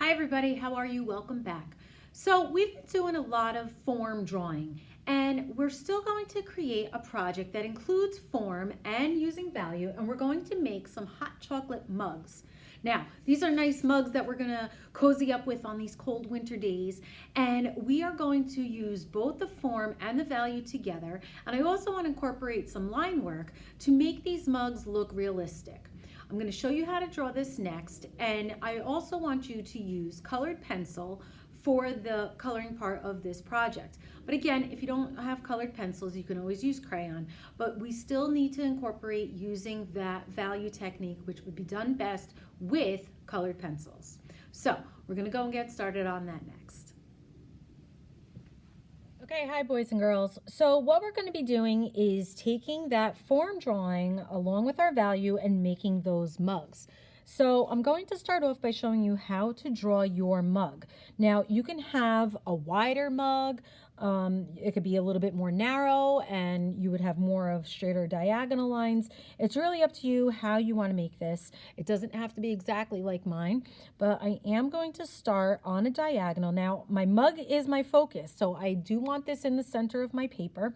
Hi everybody, how are you? Welcome back. So we've been doing a lot of form drawing and we're still going to create a project that includes form and using value, and we're going to make some hot chocolate mugs. Now, these are nice mugs that we're gonna cozy up with on these cold winter days, and we are going to use both the form and the value together, and I also want to incorporate some line work to make these mugs look realistic. I'm going to show you how to draw this next, and I also want you to use colored pencil for the coloring part of this project. But again, if you don't have colored pencils, you can always use crayon, but we still need to incorporate using that value technique, which would be done best with colored pencils. So we're going to go and get started on that next. Okay, hi boys and girls. So what we're going to be doing is taking that form drawing along with our value and making those mugs. So I'm going to start off by showing you how to draw your mug. Now you can have a wider mug, it could be a little bit more narrow and you would have more of straighter diagonal lines. It's really up to you how you want to make this. It doesn't have to be exactly like mine, but I am going to start on a diagonal. Now my mug is my focus, so I do want this in the center of my paper,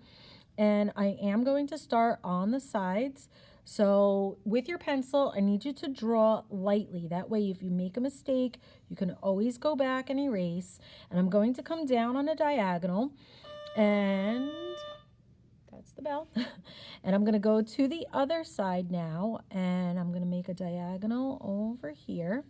and I am going to start on the sides. So with your pencil, I need you to draw lightly. That way, if you make a mistake, you can always go back and erase. And I'm going to come down on a diagonal, and that's the bell. And I'm going to go to the other side now, and I'm going to make a diagonal over here.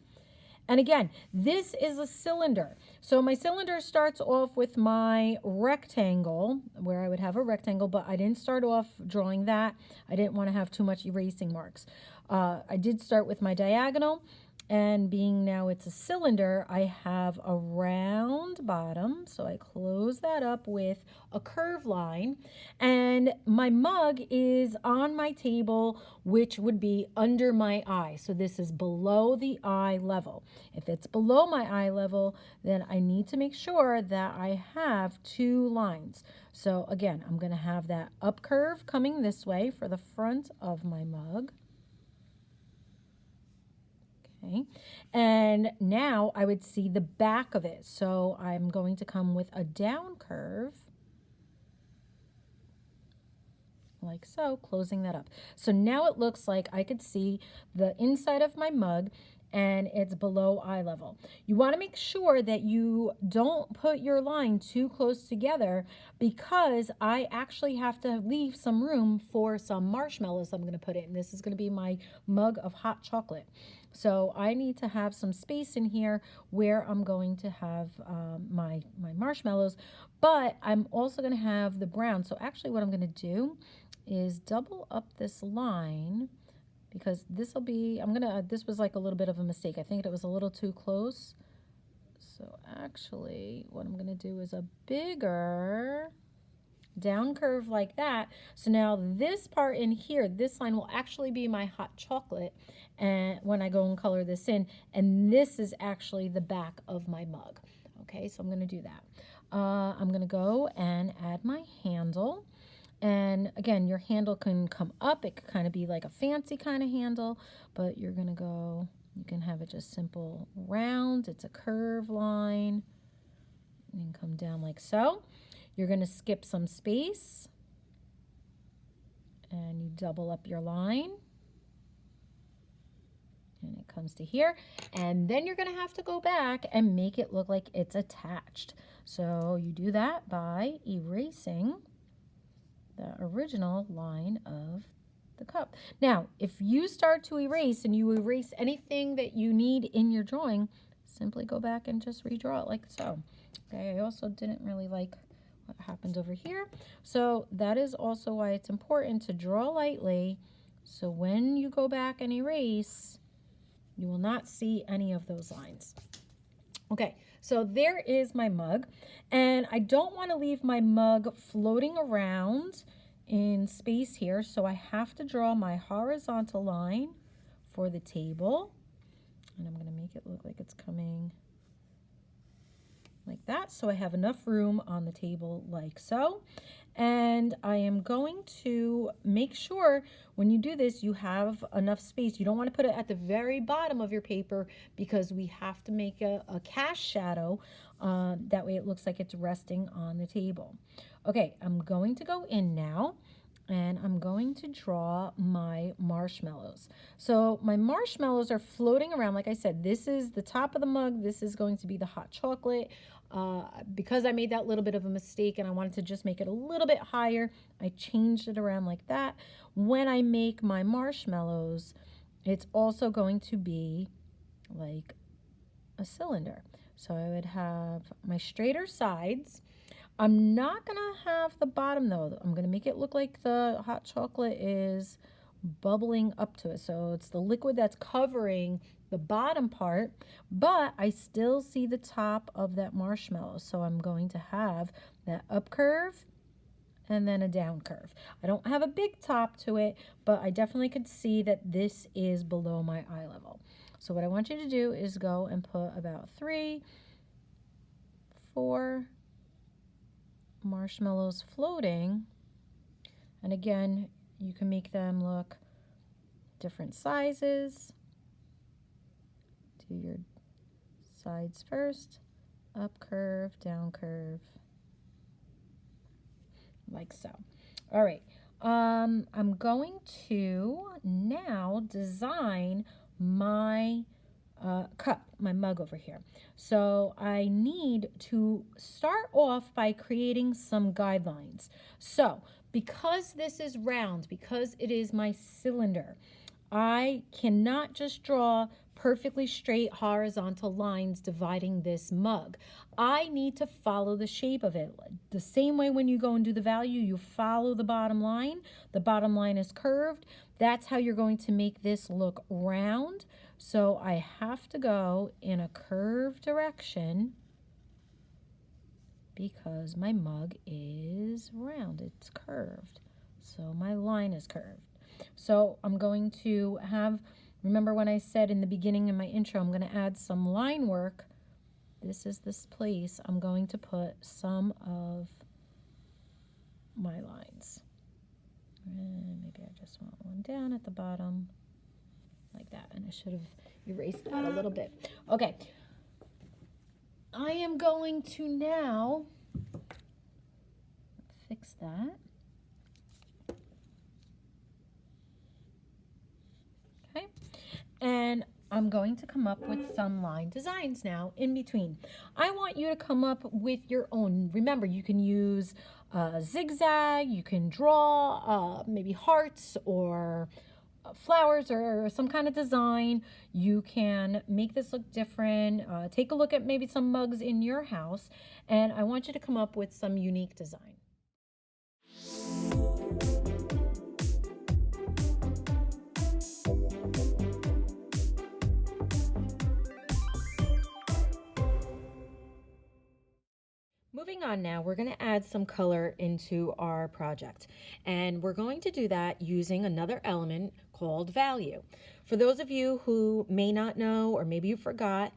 And again, this is a cylinder. So my cylinder starts off with my rectangle, where I would have a rectangle, but I didn't start off drawing that. I didn't want to have too much erasing marks. I did start with my diagonal, and being now it's a cylinder, I have a round bottom. So I close that up with a curve line, and my mug is on my table, which would be under my eye. So this is below the eye level. If it's below my eye level, then I need to make sure that I have two lines. So again, I'm going to have that up curve coming this way for the front of my mug. Okay, and now I would see the back of it. So I'm going to come with a down curve, like so, closing that up. So now it looks like I could see the inside of my mug, and it's below eye level. You want to make sure that you don't put your line too close together, because I actually have to leave some room for some marshmallows I'm going to put in. This is going to be my mug of hot chocolate. So I need to have some space in here where I'm going to have my marshmallows, but I'm also going to have the brown. So actually what I'm going to do is double up this line, because this will be, this was like a little bit of a mistake. I think it was a little too close. So actually what I'm going to do is a bigger down curve like that. So now this part in here, this line will actually be my hot chocolate, and when I go and color this in, and this is actually the back of my mug. Okay, so I'm going to do that. I'm going to go and add my handle. And again, your handle can come up. It could kind of be like a fancy kind of handle, but you're going to go, you can have it just simple round. It's a curve line. And come down like so. You're going to skip some space, and you double up your line, and it comes to here, and then you're going to have to go back and make it look like it's attached. So you do that by erasing the original line of the cup. Now, if you start to erase and you erase anything that you need in your drawing, simply go back and just redraw it like so. Okay, I also didn't really like what happened over here. So that is also why it's important to draw lightly, so when you go back and erase, you will not see any of those lines. Okay, so there is my mug, and I don't want to leave my mug floating around in space here, so I have to draw my horizontal line for the table, and I'm going to make it look like it's coming like that, so I have enough room on the table like so. And I am going to make sure when you do this, you have enough space. You don't want to put it at the very bottom of your paper because we have to make a cast shadow. That way it looks like it's resting on the table. Okay, I'm going to go in now and I'm going to draw my marshmallows. So my marshmallows are floating around. Like I said, this is the top of the mug. This is going to be the hot chocolate. Because I made that little bit of a mistake and I wanted to just make it a little bit higher, I changed it around like that. When I make my marshmallows, it's also going to be like a cylinder. So I would have my straighter sides. I'm not gonna have the bottom though. I'm gonna make it look like the hot chocolate is bubbling up to it. So it's the liquid that's covering the bottom part, but I still see the top of that marshmallow. So I'm going to have that up curve and then a down curve. I don't have a big top to it, but I definitely could see that this is below my eye level. So what I want you to do is go and put about 3, 4 marshmallows floating. And again, you can make them look different sizes. Do your sides first, up curve, down curve, like so. All right, I'm going to now design my cup, my mug over here. So I need to start off by creating some guidelines. So because this is round, because it is my cylinder, I cannot just draw perfectly straight horizontal lines dividing this mug. I need to follow the shape of it. The same way when you go and do the value, you follow the bottom line. The bottom line is curved. That's how you're going to make this look round. So I have to go in a curved direction because my mug is round. It's curved. So my line is curved. So I'm going to have, remember when I said in the beginning in my intro, I'm going to add some line work. This is this place I'm going to put some of my lines. And maybe I just want one down at the bottom like that. And I should have erased that a little bit. Okay. I am going to now fix that. Okay. And I'm going to come up with some line designs now in between. I want you to come up with your own. Remember, you can use zigzag, you can draw maybe hearts or flowers or some kind of design. You can make this look different. Take a look at maybe some mugs in your house, and I want you to come up with some unique design. Moving on now, we're going to add some color into our project, and we're going to do that using another element called value. For those of you who may not know, or maybe you forgot,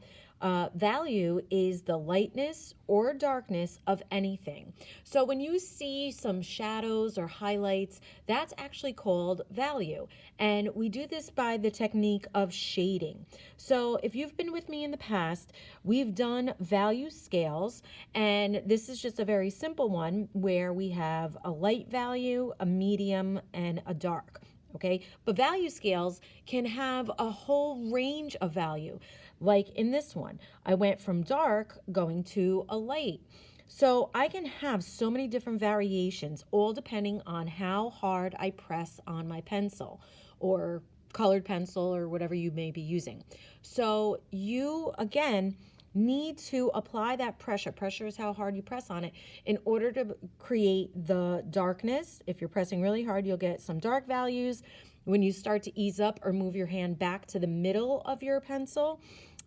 value is the lightness or darkness of anything. So when you see some shadows or highlights, that's actually called value. And we do this by the technique of shading. So if you've been with me in the past, we've done value scales, and this is just a very simple one where we have a light value, a medium, and a dark. Okay, but value scales can have a whole range of value. Like in this one, I went from dark going to a light. So I can have so many different variations, all depending on how hard I press on my pencil or colored pencil or whatever you may be using. So you, again, need to apply that pressure. Pressure is how hard you press on it in order to create the darkness. If you're pressing really hard, you'll get some dark values. When you start to ease up or move your hand back to the middle of your pencil,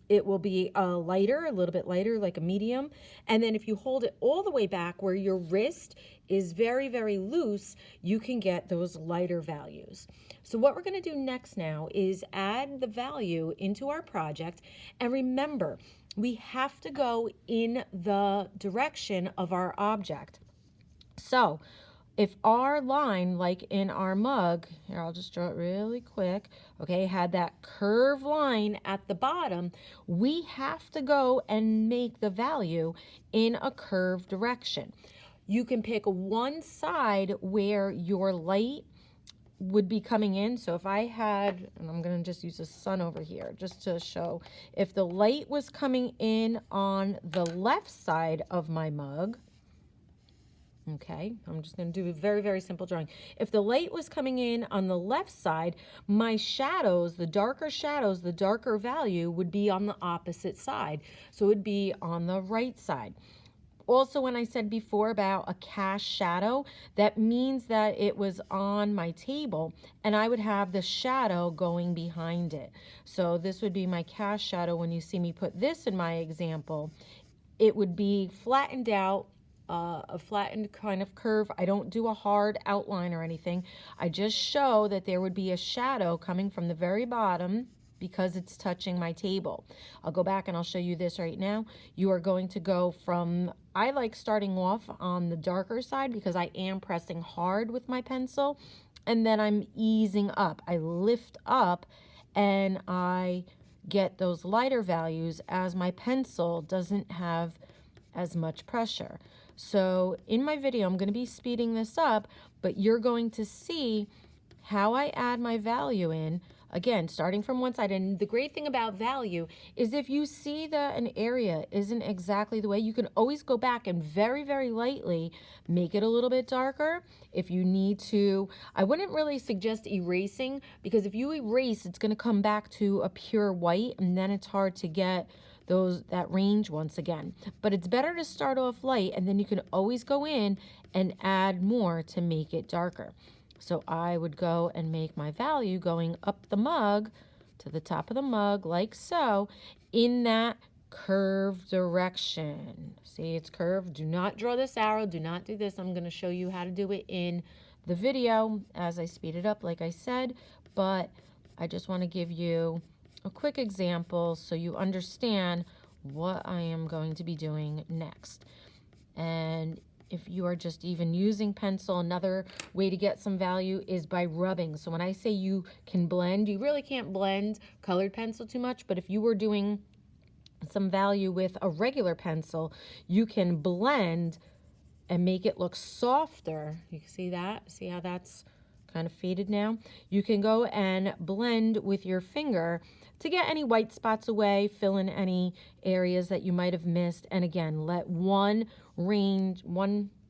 it will be a little bit lighter, like a medium. And then if you hold it all the way back where your wrist is very, very loose, you can get those lighter values. So what we're going to do next now is add the value into our project. And remember, we have to go in the direction of our object. So if our line, like in our mug, here I'll just draw it really quick, okay, had that curved line at the bottom, we have to go and make the value in a curved direction. You can pick one side where your light would be coming in. So if I had, and I'm going to just use the sun over here just to show, if the light was coming in on the left side of my mug, okay, I'm just going to do a very, very simple drawing. If the light was coming in on the left side, my shadows, the darker value would be on the opposite side. So it would be on the right side. Also, when I said before about a cast shadow, that means that it was on my table and I would have the shadow going behind it. So this would be my cast shadow. When you see me put this in my example, it would be flattened out, a flattened kind of curve. I don't do a hard outline or anything. I just show that there would be a shadow coming from the very bottom because it's touching my table. I'll go back and I'll show you this right now. You are going to go from, I like starting off on the darker side because I am pressing hard with my pencil, and then I'm easing up. I lift up and I get those lighter values as my pencil doesn't have as much pressure. So in my video, I'm going to be speeding this up, but you're going to see how I add my value in, again, starting from one side. And the great thing about value is if you see that an area isn't exactly the way, you can always go back and very, very lightly make it a little bit darker. If you need to, I wouldn't really suggest erasing, because if you erase, it's going to come back to a pure white, and then it's hard to get that range once again. But it's better to start off light, and then you can always go in and add more to make it darker. So I would go and make my value going up the mug to the top of the mug like so, in that curved direction. See, it's curved. Do not draw this arrow. Do not do this. I'm going to show you how to do it in the video as I speed it up, like I said, but I just want to give you a quick example so you understand what I am going to be doing next. And if you are just even using pencil, another way to get some value is by rubbing. So when I say you can blend, you really can't blend colored pencil too much, but if you were doing some value with a regular pencil, you can blend and make it look softer. You can see that? See how that's kind of faded now? You can go and blend with your finger to get any white spots away, fill in any areas that you might have missed, and again, let one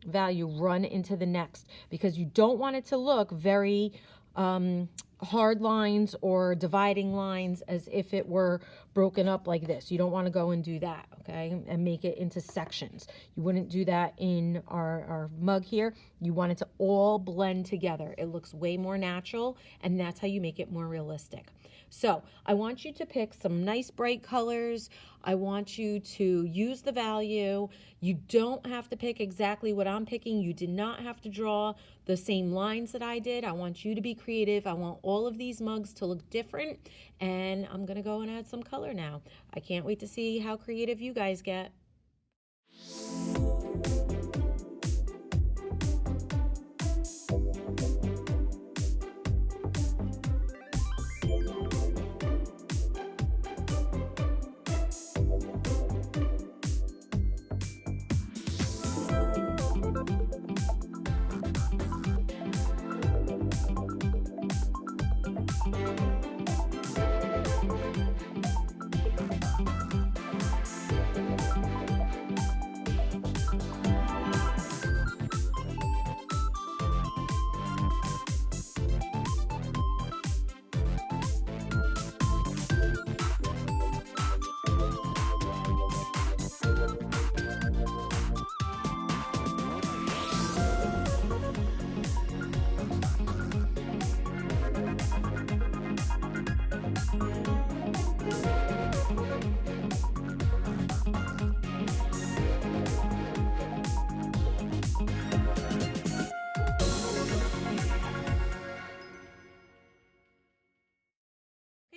value run into the next, because you don't want it to look very hard lines or dividing lines as if it were broken up like this. You don't want to go and do that, okay, and make it into sections. You wouldn't do that in our mug here. You want it to all blend together. It looks way more natural, and that's how you make it more realistic. So I want you to pick some nice bright colors. I want you to use the value. You don't have to pick exactly what I'm picking. You did not have to draw the same lines that I did. I want you to be creative. I want all of these mugs to look different, and I'm gonna go and add some color now. I can't wait to see how creative you guys get.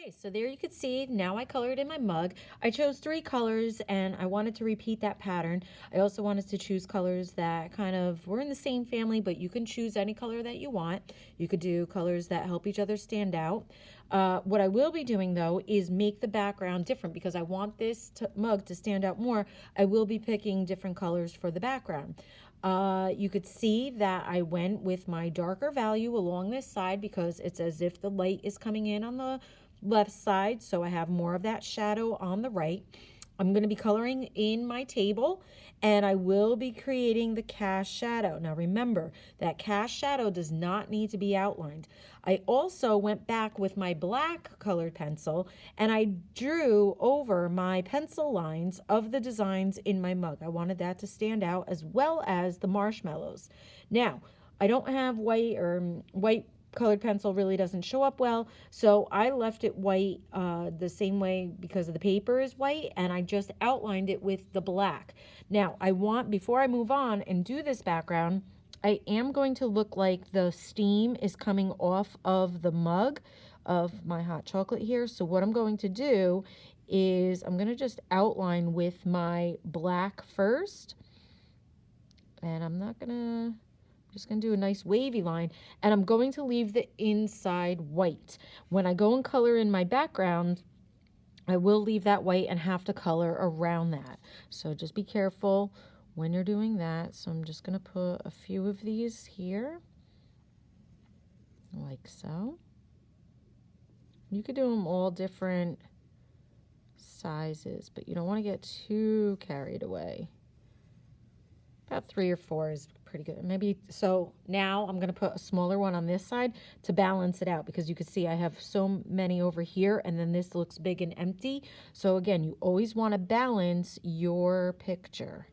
Okay, so there you could see, now I colored in my mug. I chose 3 colors and I wanted to repeat that pattern. I also wanted to choose colors that kind of were in the same family, but you can choose any color that you want. You could do colors that help each other stand out. What I will be doing though is make the background different because I want this mug to stand out more. I will be picking different colors for the background. You could see that I went with my darker value along this side because it's as if the light is coming in on the left side, so I have more of that shadow on the right. I'm going to be coloring in my table and I will be creating the cast shadow. Now remember that cast shadow does not need to be outlined. I also went back with my black colored pencil and I drew over my pencil lines of the designs in my mug. I wanted that to stand out as well as the marshmallows. Now, I don't have white colored pencil really doesn't show up well, so I left it white the same way because of the paper is white, and I just outlined it with the black. Now before I move on and do this background, I am going to look like the steam is coming off of the mug of my hot chocolate here. So what I'm going to do is I'm going to just outline with my black first, and just going to do a nice wavy line, and I'm going to leave the inside white. When I go and color in my background, I will leave that white and have to color around that. So just be careful when you're doing that. So I'm just going to put a few of these here, like so. You could do them all different sizes, but you don't want to get too carried away. About 3 or 4 is pretty good. Maybe so. Now I'm going to put a smaller one on this side to balance it out because you can see I have so many over here and then this looks big and empty. So again, you always want to balance your picture.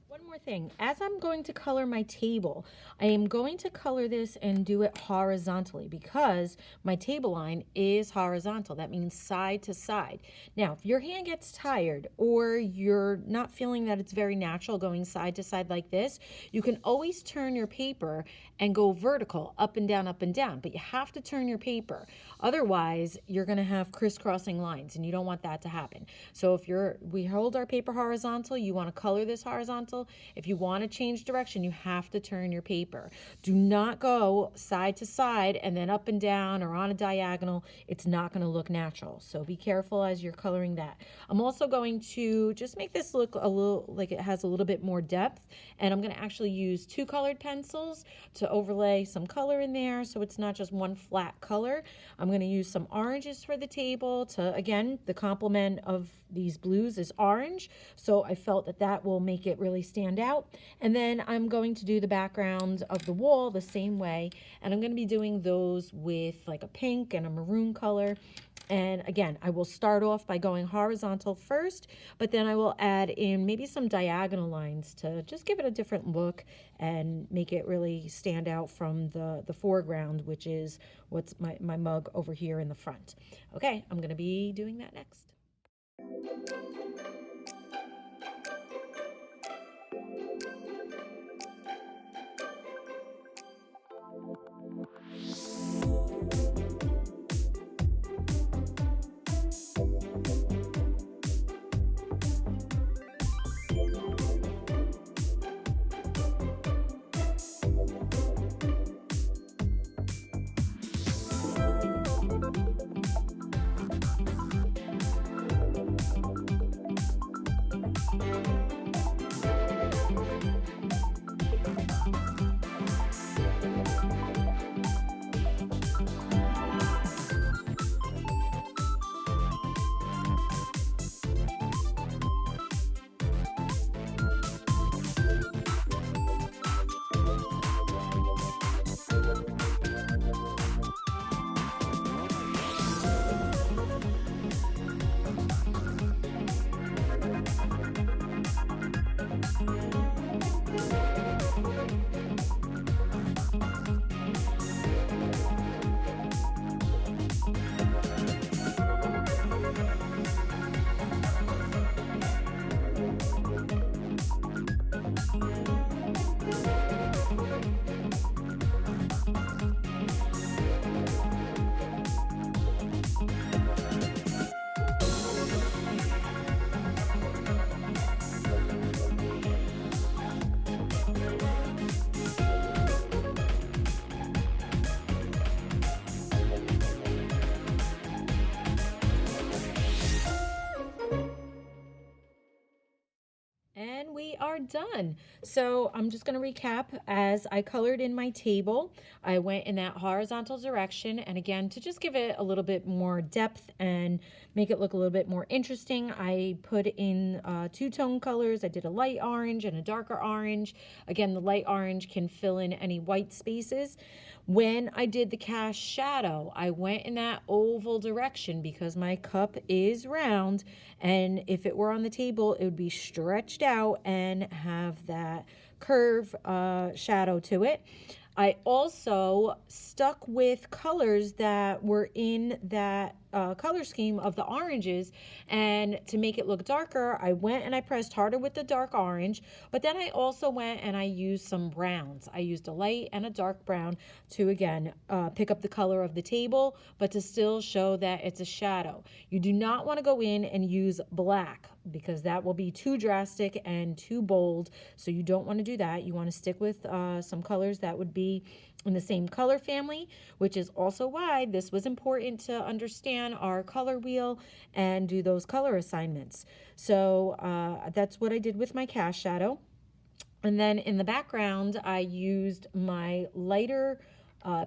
One more thing, as I'm going to color my table, I am going to color this and do it horizontally because my table line is horizontal. That means side to side. Now, if your hand gets tired or you're not feeling that it's very natural going side to side like this, you can always turn your paper and go vertical, up and down, but you have to turn your paper. Otherwise, you're going to have crisscrossing lines and you don't want that to happen. So if we hold our paper horizontal, you want to color this horizontal. If you want to change direction, you have to turn your paper. Do not go side to side and then up and down or on a diagonal. It's not going to look natural. So be careful as you're coloring that. I'm also going to just make this look a little like it has a little bit more depth. And I'm going to actually use 2 colored pencils to overlay some color in there so it's not just one flat color. I'm going to use some oranges for the table to, again, the complement of these blues is orange. So I felt that will make it really stand out. And then I'm going to do the background of the wall the same way. And I'm going to be doing those with like a pink and a maroon color. And again, I will start off by going horizontal first, but then I will add in maybe some diagonal lines to just give it a different look and make it really stand out from the foreground, which is what's my mug over here in the front. Okay, I'm going to be doing that next. are done. So I'm just going to recap. As I colored in my table, I went in that horizontal direction, and again, to just give it a little bit more depth and make it look a little bit more interesting, I put in two-tone colors. I did a light orange and a darker orange. Again, the light orange can fill in any white spaces. When I did the cast shadow, I went in that oval direction because my cup is round, and if it were on the table, it would be stretched out and have that curve shadow to it. I also stuck with colors that were in that color scheme of the oranges, and to make it look darker, I went and I pressed harder with the dark orange, but then I also went and I used some browns. I used a light and a dark brown to, again, pick up the color of the table, but to still show that it's a shadow. You do not want to go in and use black because that will be too drastic and too bold, so you don't want to do that. You want to stick with some colors that would be in the same color family, which is also why this was important to understand our color wheel and do those color assignments. So that's what I did with my cast shadow. And then in the background, I used my lighter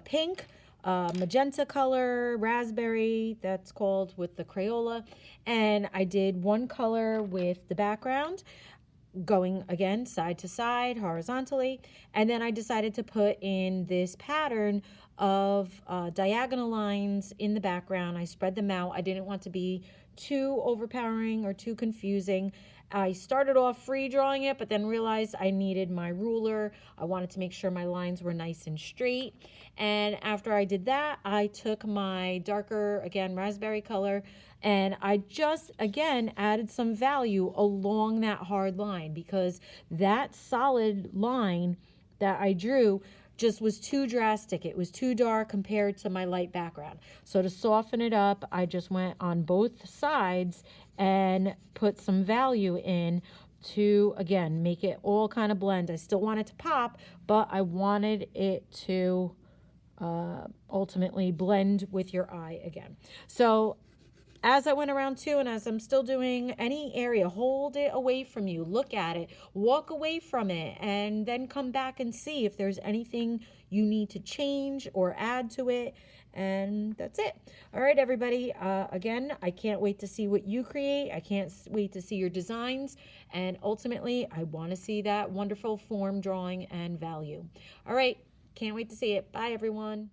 pink, magenta color, raspberry, that's called, with the Crayola. And I did one color with the background, going again side to side horizontally, and then I decided to put in this pattern of diagonal lines in the background. I spread them out. I didn't want to be too overpowering or too confusing. I started off free drawing it, but then realized I needed my ruler. I wanted to make sure my lines were nice and straight. And after I did that, I took my darker, again, raspberry color, and I just, again, added some value along that hard line because that solid line that I drew just was too drastic. It was too dark compared to my light background. So to soften it up, I just went on both sides and put some value in to, again, make it all kind of blend. I still want it to pop, but I wanted it to ultimately blend with your eye again. So as I went around too, and as I'm still doing, any area, hold it away from you, look at it, walk away from it, and then come back and see if there's anything you need to change or add to it. And that's it. All right, everybody. Again, I can't wait to see what you create. I can't wait to see your designs. And ultimately, I want to see that wonderful form drawing and value. All right. Can't wait to see it. Bye, everyone.